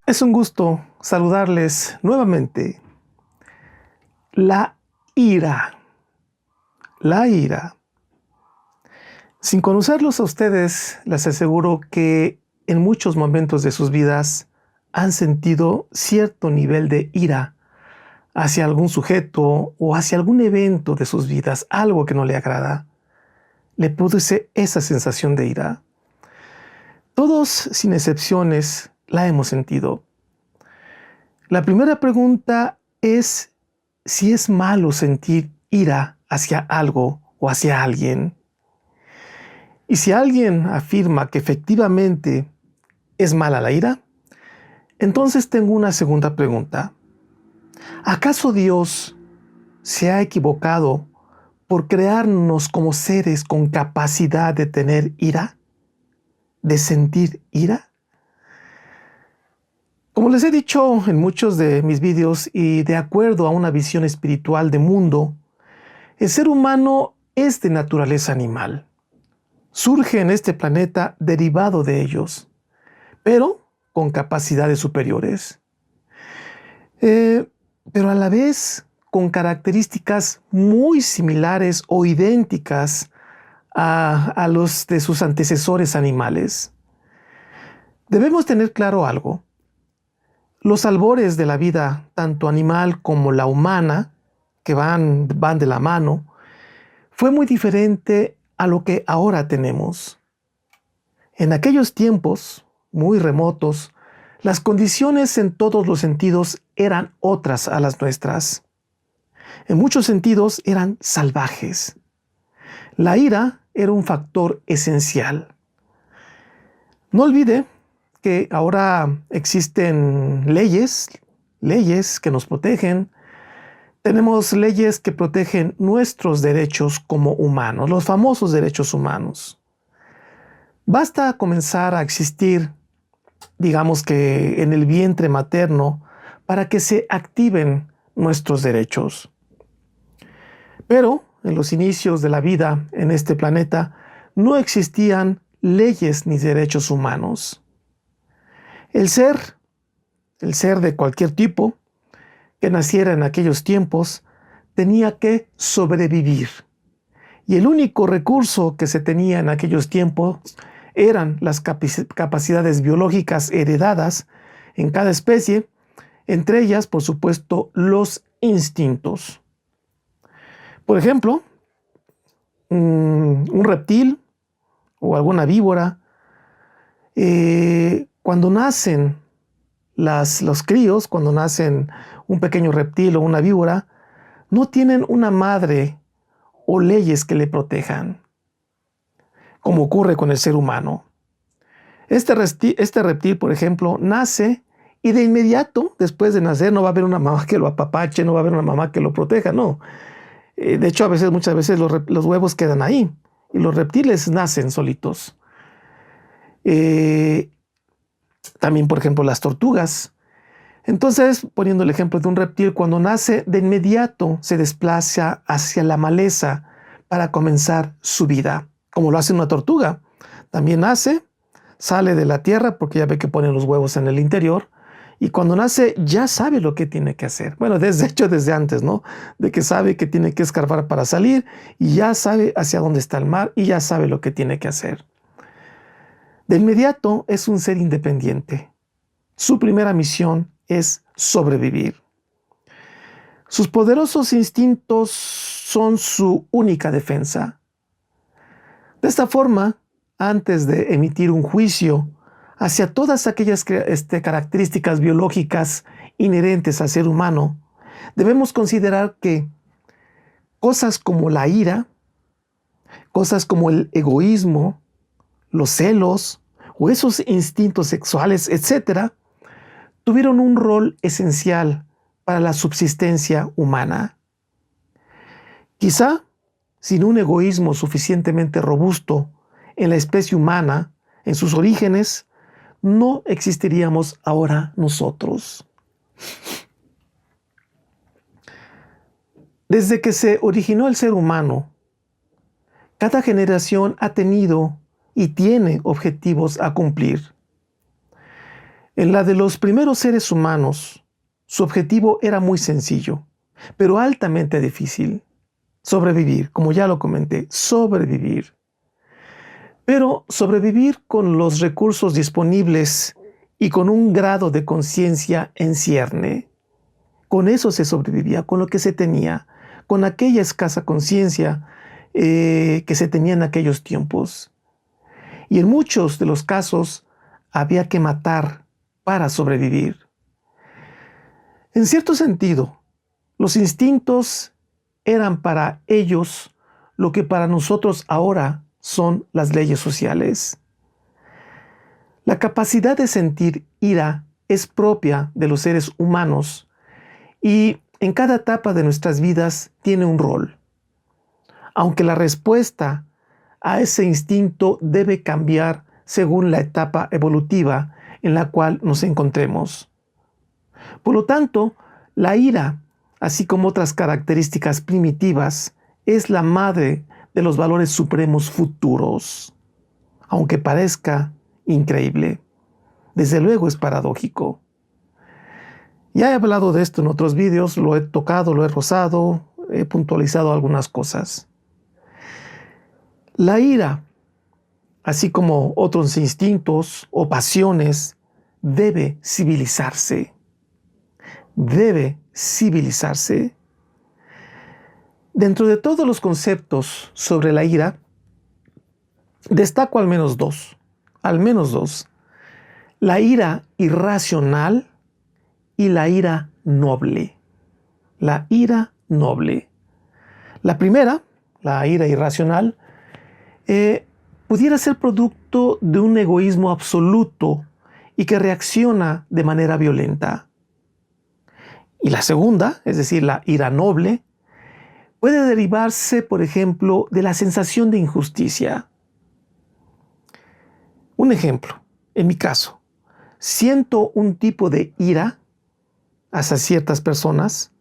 Es un gusto saludarles nuevamente. La ira. La ira. Sin conocerlos a ustedes, les aseguro que en muchos momentos de sus vidas han sentido cierto nivel de ira hacia algún sujeto o hacia algún evento de sus vidas, algo que no le agrada. Le produce esa sensación de ira. Todos, sin excepciones, la hemos sentido. La primera pregunta es si es malo sentir ira hacia algo o hacia alguien. Y si alguien afirma que efectivamente es mala la ira, entonces tengo una segunda pregunta. ¿Acaso Dios se ha equivocado por crearnos como seres con capacidad de tener ira? ¿De sentir ira? Como les he dicho en muchos de mis vídeos y de acuerdo a una visión espiritual de mundo, el ser humano es de naturaleza animal. Surge en este planeta derivado de ellos, pero con capacidades superiores. Pero a la vez con características muy similares o idénticas a los de sus antecesores animales. Debemos tener claro algo. Los albores de la vida, tanto animal como la humana, que van de la mano, fue muy diferente a lo que ahora tenemos. En aquellos tiempos, muy remotos, las condiciones en todos los sentidos eran otras a las nuestras. En muchos sentidos eran salvajes. La ira era un factor esencial. No olvide que ahora existen leyes que nos protegen. Tenemos leyes que protegen nuestros derechos como humanos, los famosos derechos humanos. Basta comenzar a existir, digamos que en el vientre materno, para que se activen nuestros derechos. Pero en los inicios de la vida en este planeta no existían leyes ni derechos humanos. El ser de cualquier tipo que naciera en aquellos tiempos tenía que sobrevivir. Y el único recurso que se tenía en aquellos tiempos eran las capacidades biológicas heredadas en cada especie, entre ellas, por supuesto, los instintos. Por ejemplo, un reptil o alguna víbora, cuando nacen los críos, cuando nacen un pequeño reptil o una víbora, no tienen una madre o leyes que le protejan, como ocurre con el ser humano. Este reptil, por ejemplo, nace y de inmediato, después de nacer, no va a haber una mamá que lo apapache, no va a haber una mamá que lo proteja, no. De hecho, muchas veces los huevos quedan ahí y los reptiles nacen solitos. También, por ejemplo, las tortugas. Entonces, poniendo el ejemplo de un reptil, cuando nace, de inmediato se desplaza hacia la maleza para comenzar su vida, como lo hace una tortuga. También nace, sale de la tierra, porque ya ve que ponen los huevos en el interior, y cuando nace ya sabe lo que tiene que hacer. Bueno, desde antes, ¿no? De que sabe que tiene que escarbar para salir, y ya sabe hacia dónde está el mar, y ya sabe lo que tiene que hacer. De inmediato es un ser independiente. Su primera misión es sobrevivir. Sus poderosos instintos son su única defensa. De esta forma, antes de emitir un juicio hacia todas aquellas características biológicas inherentes al ser humano, debemos considerar que cosas como la ira, cosas como el egoísmo, los celos o esos instintos sexuales, etc., tuvieron un rol esencial para la subsistencia humana. Quizá, sin un egoísmo suficientemente robusto en la especie humana, en sus orígenes, no existiríamos ahora nosotros. Desde que se originó el ser humano, cada generación ha tenido y tiene objetivos a cumplir. En la de los primeros seres humanos, su objetivo era muy sencillo, pero altamente difícil. Sobrevivir, como ya lo comenté, sobrevivir. Pero sobrevivir con los recursos disponibles y con un grado de conciencia en cierne. Con eso se sobrevivía, con lo que se tenía, con aquella escasa conciencia que se tenía en aquellos tiempos. Y en muchos de los casos había que matar para sobrevivir. En cierto sentido, los instintos eran para ellos lo que para nosotros ahora son las leyes sociales. La capacidad de sentir ira es propia de los seres humanos y en cada etapa de nuestras vidas tiene un rol. Aunque la respuesta a ese instinto debe cambiar según la etapa evolutiva en la cual nos encontremos. Por lo tanto, la ira, así como otras características primitivas, es la madre de los valores supremos futuros. Aunque parezca increíble, desde luego es paradójico. Ya he hablado de esto en otros vídeos, lo he tocado, lo he rozado, he puntualizado algunas cosas. La ira, así como otros instintos o pasiones, debe civilizarse. Debe civilizarse. Dentro de todos los conceptos sobre la ira, destaco al menos dos. Al menos dos. La ira irracional y la ira noble. La ira noble. La primera, la ira irracional, pudiera ser producto de un egoísmo absoluto y que reacciona de manera violenta. Y la segunda, es decir, la ira noble, puede derivarse, por ejemplo, de la sensación de injusticia. Un ejemplo, en mi caso, siento un tipo de ira hacia ciertas personas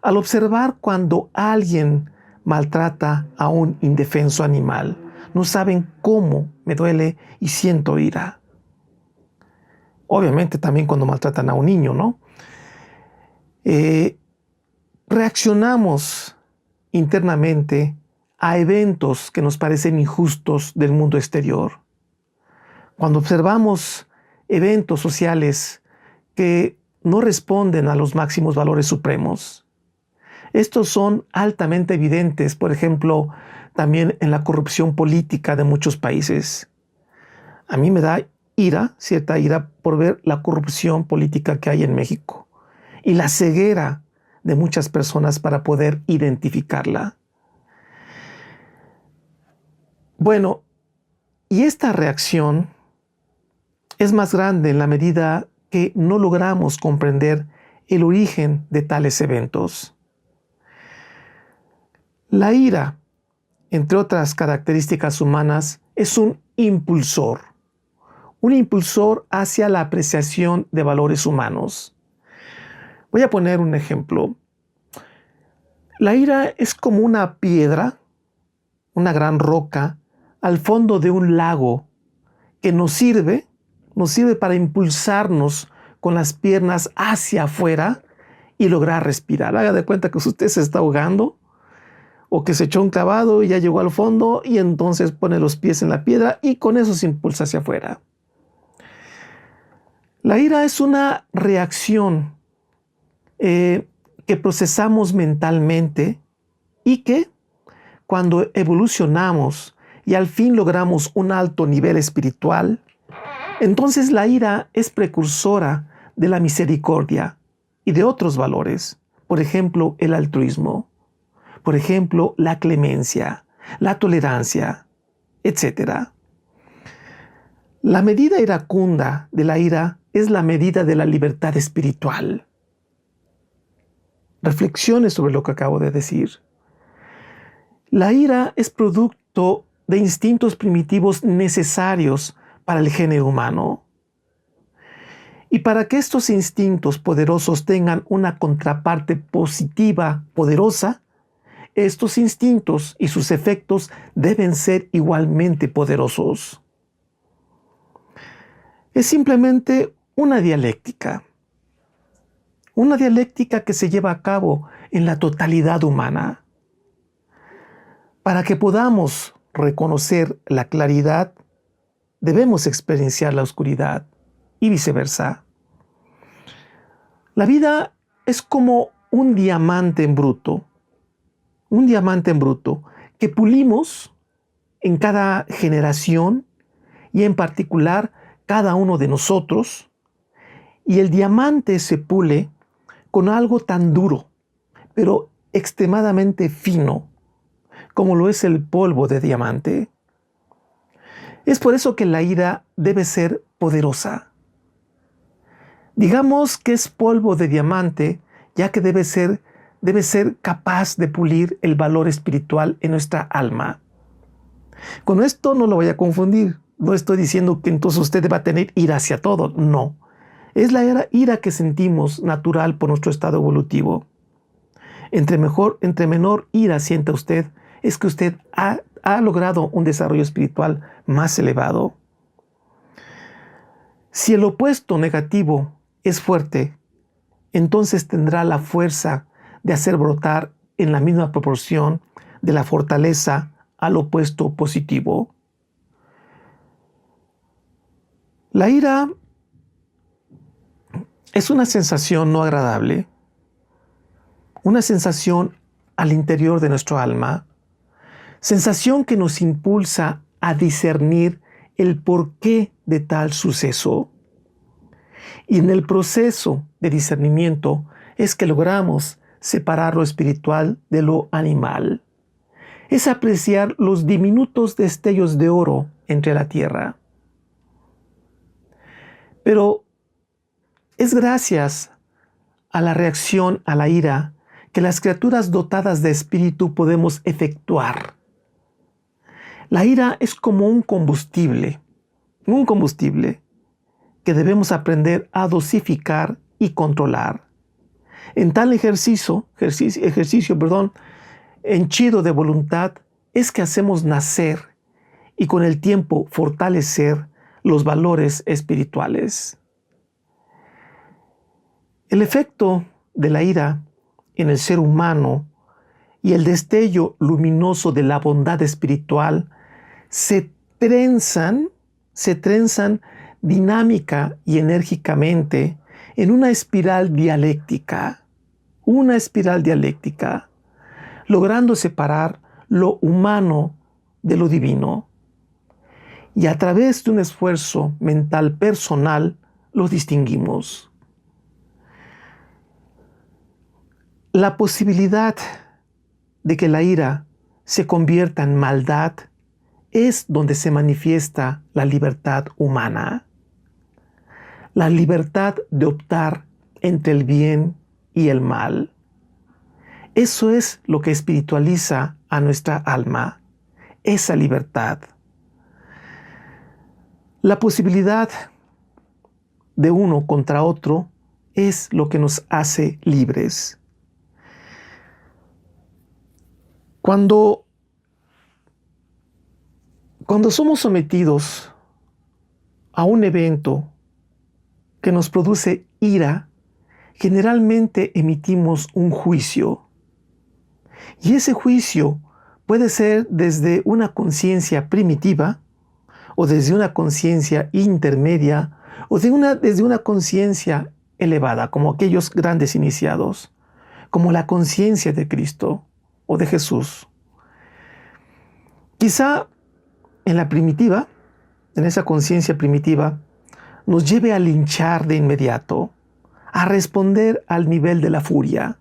al observar cuando alguien maltrata a un indefenso animal. No saben cómo me duele y siento ira. Obviamente también cuando maltratan a un niño, ¿no? Reaccionamos internamente a eventos que nos parecen injustos del mundo exterior. Cuando observamos eventos sociales que no responden a los máximos valores supremos. Estos son altamente evidentes, por ejemplo, también en la corrupción política de muchos países. A mí me da ira, cierta ira, por ver la corrupción política que hay en México y la ceguera de muchas personas para poder identificarla. Bueno, y esta reacción es más grande en la medida que no logramos comprender el origen de tales eventos. La ira, entre otras características humanas, es un impulsor hacia la apreciación de valores humanos. Voy a poner un ejemplo. La ira es como una piedra, una gran roca, al fondo de un lago que nos sirve para impulsarnos con las piernas hacia afuera y lograr respirar. Haga de cuenta que usted se está ahogando o que se echó un clavado y ya llegó al fondo y entonces pone los pies en la piedra y con eso se impulsa hacia afuera. La ira es una reacción que procesamos mentalmente y que cuando evolucionamos y al fin logramos un alto nivel espiritual, entonces la ira es precursora de la misericordia y de otros valores, por ejemplo, el altruismo, por ejemplo, la clemencia, la tolerancia, etc. La medida iracunda de la ira es la medida de la libertad espiritual. Reflexiones sobre lo que acabo de decir. La ira es producto de instintos primitivos necesarios para el género humano. Y para que estos instintos poderosos tengan una contraparte positiva, poderosa, estos instintos y sus efectos deben ser igualmente poderosos. Es simplemente una dialéctica que se lleva a cabo en la totalidad humana. Para que podamos reconocer la claridad, debemos experienciar la oscuridad y viceversa. La vida es como un diamante en bruto que pulimos en cada generación y en particular cada uno de nosotros, y el diamante se pule con algo tan duro, pero extremadamente fino, como lo es el polvo de diamante. Es por eso que la ira debe ser poderosa. Digamos que es polvo de diamante, ya que debe ser capaz de pulir el valor espiritual en nuestra alma. Con esto no lo voy a confundir. No estoy diciendo que entonces usted va a tener ira hacia todo. No. Es la ira que sentimos natural por nuestro estado evolutivo. Entre menor ira sienta usted, es que usted ha logrado un desarrollo espiritual más elevado. Si el opuesto negativo es fuerte, entonces tendrá la fuerza de hacer brotar en la misma proporción de la fortaleza al opuesto positivo. La ira es una sensación no agradable, una sensación al interior de nuestro alma, sensación que nos impulsa a discernir el porqué de tal suceso. Y en el proceso de discernimiento es que logramos separar lo espiritual de lo animal. Es apreciar los diminutos destellos de oro entre la tierra. Pero es gracias a la reacción a la ira que las criaturas dotadas de espíritu podemos efectuar. La ira es como un combustible que debemos aprender a dosificar y controlar. En tal ejercicio, henchido de voluntad, es que hacemos nacer y con el tiempo fortalecer los valores espirituales. El efecto de la ira en el ser humano y el destello luminoso de la bondad espiritual se trenzan dinámica y enérgicamente en una espiral dialéctica, logrando separar lo humano de lo divino. Y a través de un esfuerzo mental personal lo distinguimos. La posibilidad de que la ira se convierta en maldad es donde se manifiesta la libertad humana. La libertad de optar entre el bien y el mal. Eso es lo que espiritualiza a nuestra alma, esa libertad. La posibilidad de uno contra otro es lo que nos hace libres. Cuando somos sometidos a un evento que nos produce ira, generalmente emitimos un juicio. Y ese juicio puede ser desde una conciencia primitiva, o desde una conciencia intermedia, o desde una conciencia elevada, como aquellos grandes iniciados, como la conciencia de Cristo o de Jesús. Quizá en esa conciencia primitiva, nos lleve a linchar de inmediato, a responder al nivel de la furia.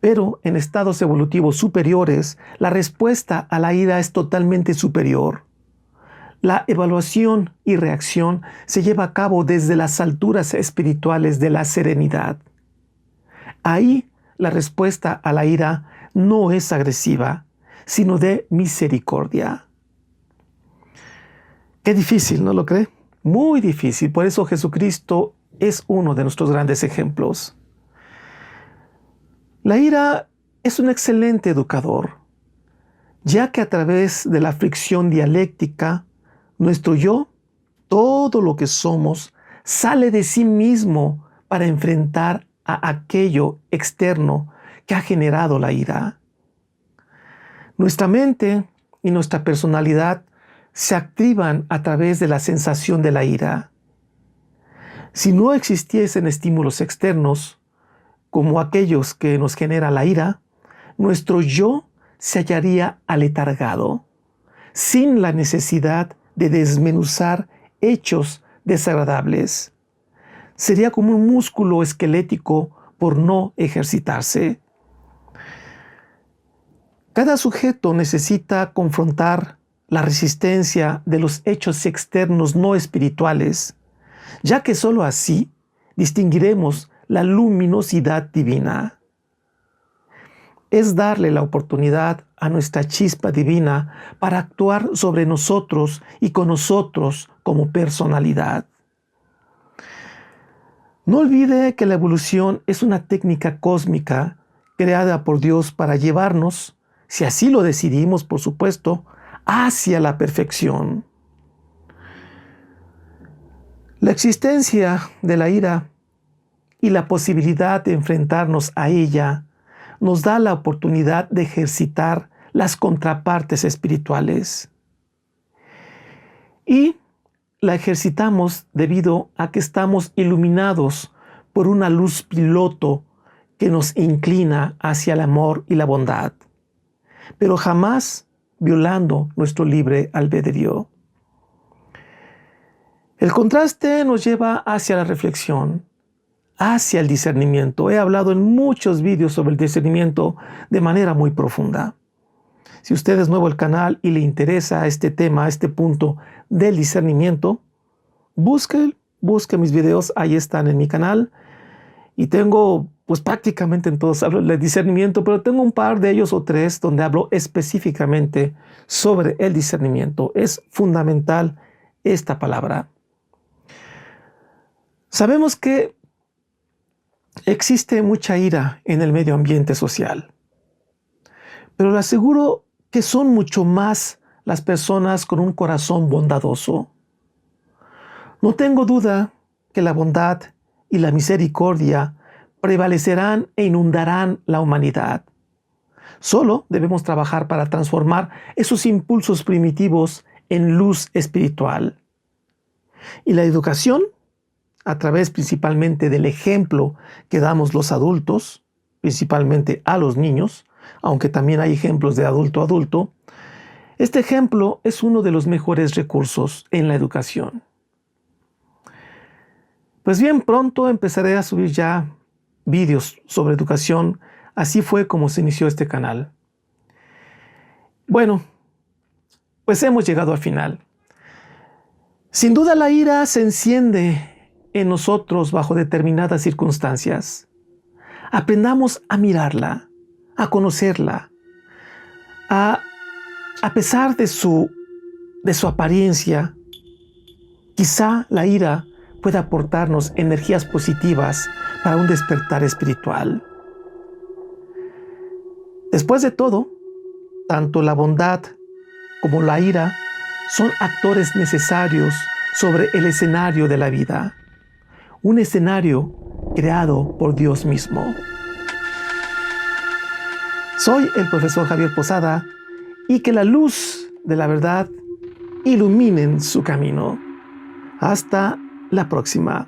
Pero en estados evolutivos superiores, la respuesta a la ira es totalmente superior. La evaluación y reacción se lleva a cabo desde las alturas espirituales de la serenidad. Ahí la respuesta a la ira no es agresiva, sino de misericordia. Qué difícil, ¿no lo cree? Muy difícil. Por eso Jesucristo es uno de nuestros grandes ejemplos. La ira es un excelente educador, ya que a través de la fricción dialéctica, nuestro yo, todo lo que somos, sale de sí mismo para enfrentar a aquello externo que ha generado la ira. Nuestra mente y nuestra personalidad se activan a través de la sensación de la ira. Si no existiesen estímulos externos, como aquellos que nos genera la ira, nuestro yo se hallaría aletargado, sin la necesidad de desmenuzar hechos desagradables. Sería como un músculo esquelético por no ejercitarse. Cada sujeto necesita confrontar la resistencia de los hechos externos no espirituales, ya que sólo así distinguiremos la luminosidad divina. Es darle la oportunidad a nuestra chispa divina para actuar sobre nosotros y con nosotros como personalidad. No olvide que la evolución es una técnica cósmica creada por Dios para llevarnos, si así lo decidimos, por supuesto, hacia la perfección. La existencia de la ira y la posibilidad de enfrentarnos a ella nos da la oportunidad de ejercitar las contrapartes espirituales. Y la ejercitamos debido a que estamos iluminados por una luz piloto que nos inclina hacia el amor y la bondad, pero jamás violando nuestro libre albedrío. El contraste nos lleva hacia la reflexión, hacia el discernimiento. He hablado en muchos vídeos sobre el discernimiento de manera muy profunda. Si usted es nuevo al canal y le interesa este tema, este punto del discernimiento, busque mis videos, ahí están en mi canal. Y tengo, pues prácticamente en todos hablo del discernimiento, pero tengo un par de ellos o tres donde hablo específicamente sobre el discernimiento. Es fundamental esta palabra. Sabemos que existe mucha ira en el medio ambiente social, pero le aseguro que son mucho más las personas con un corazón bondadoso. No tengo duda que la bondad y la misericordia prevalecerán e inundarán la humanidad. Solo debemos trabajar para transformar esos impulsos primitivos en luz espiritual. Y la educación, a través principalmente del ejemplo que damos los adultos, principalmente a los niños, aunque también hay ejemplos de adulto a adulto, este ejemplo es uno de los mejores recursos en la educación. Pues bien, pronto empezaré a subir ya vídeos sobre educación. Así fue como se inició este canal. Bueno, pues hemos llegado al final. Sin duda la ira se enciende en nosotros bajo determinadas circunstancias. Aprendamos a mirarla, a conocerla, a pesar de su apariencia. Quizá la ira pueda aportarnos energías positivas para un despertar espiritual. Después de todo, tanto la bondad como la ira son actores necesarios sobre el escenario de la vida, un escenario creado por Dios mismo. Soy el profesor Javier Posada y que la luz de la verdad ilumine su camino. Hasta la próxima.